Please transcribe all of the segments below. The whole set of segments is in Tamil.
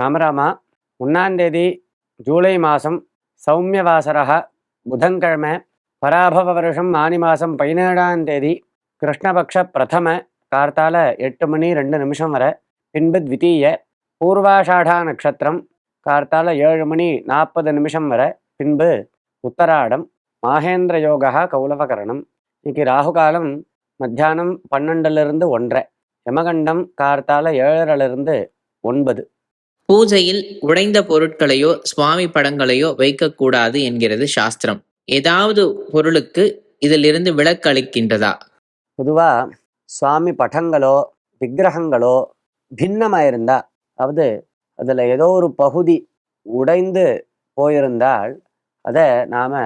ராமராமா, 1 ஜூலை மாதம் சௌமியவாசரः புதன்கிழமை, பராபவ வருஷம் ஆனி மாதம் 17 கிருஷ்ணபக்ஷ பிரதம கார்த்தால 8:02 வரை, பின்பு த்விதீய பூர்வாஷாடா நட்சத்திரம் கார்த்தால 7:40 வரை, பின்பு உத்தராடம் மாகேந்திர யோகா கௌலவகரணம். இன்னைக்கு ராகுகாலம் மத்தியானம் 12லிருந்து 1:30, யமகண்டம் கார்த்தால 7:30லிருந்து 9. பூஜையில் உடைந்த பொருட்களையோ சுவாமி படங்களையோ வைக்கக்கூடாது என்கிறது சாஸ்திரம். ஏதாவது பொருளுக்கு இதிலிருந்து விலக்கு அளிக்கின்றதா? பொதுவாக சுவாமி படங்களோ விக்கிரகங்களோ பின்னமாக இருந்தால், அதாவது அதில் ஏதோ ஒரு பகுதி உடைந்து போயிருந்தால் அதை நாம்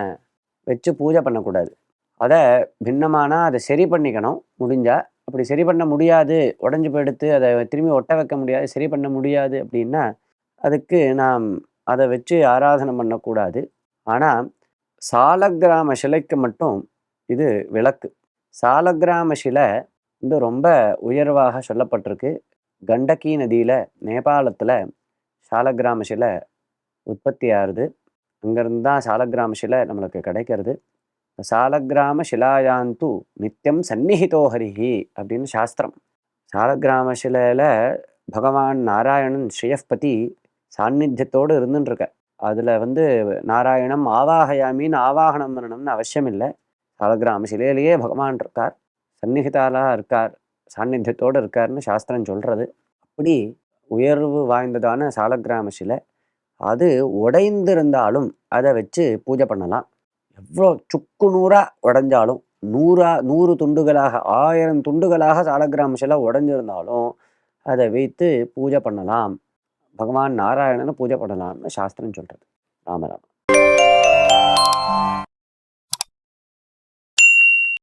வச்சு பூஜை பண்ணக்கூடாது. அதை பின்னமானால் அதை சரி பண்ணிக்கணும் முடிஞ்சால். அப்படி சரி பண்ண முடியாது, உடஞ்சி போயிடுத்து, அதை திரும்பி ஒட்ட வைக்க முடியாது, சரி பண்ண முடியாது அப்படின்னா அதுக்கு நாம் அதை வச்சு ஆராதனை பண்ணக்கூடாது. ஆனால் சாலக்கிராம சிலைக்கு மட்டும் இது விளக்கு. சாலக்கிராம சிலை வந்து ரொம்ப உயர்வாக சொல்லப்பட்டிருக்கு. கண்டகி நதியில் நேபாளத்தில் சாலக்கிராம சிலை உற்பத்தி ஆகுது. அங்கேருந்து தான் சாலக்கிராம சிலை நம்மளுக்கு கிடைக்கிறது. சாலக்கிராம சிலாயாந்து நித்தியம் சந்நிஹிதோ ஹரிஹி அப்படின்னு சாஸ்திரம். சாலக்கிராம சிலையில் பகவான் நாராயணன் ஸ்ரீயப்பதி சாநித்தியத்தோடு இருந்துட்டுருக்க. அதில் வந்து நாராயணம் ஆவாகயாமின்னு ஆவாகனம் பண்ணணும்னு அவசியம் இல்லை. சாலக்கிராம சிலையிலேயே பகவான் இருக்கார், சந்நிகிதாலாக இருக்கார், சாநித்தியத்தோடு இருக்கார்னு சாஸ்திரம் சொல்கிறது. அப்படி உயர்வு வாய்ந்ததான சாலக்கிராம சிலை, அது உடைந்திருந்தாலும் அதை வச்சு பூஜை பண்ணலாம். எவ்வளோ சுக்கு நூறாக உடைஞ்சாலும், 100 துண்டுகளாக 1000 துண்டுகளாக சாலக்கிராம சிலை உடைஞ்சிருந்தாலும் அதை வைத்து பூஜை பண்ணலாம். பகவான் நாராயணனை பூஜை பண்ணலாம்னு சாஸ்திரம் சொல்கிறது. ராமராம்.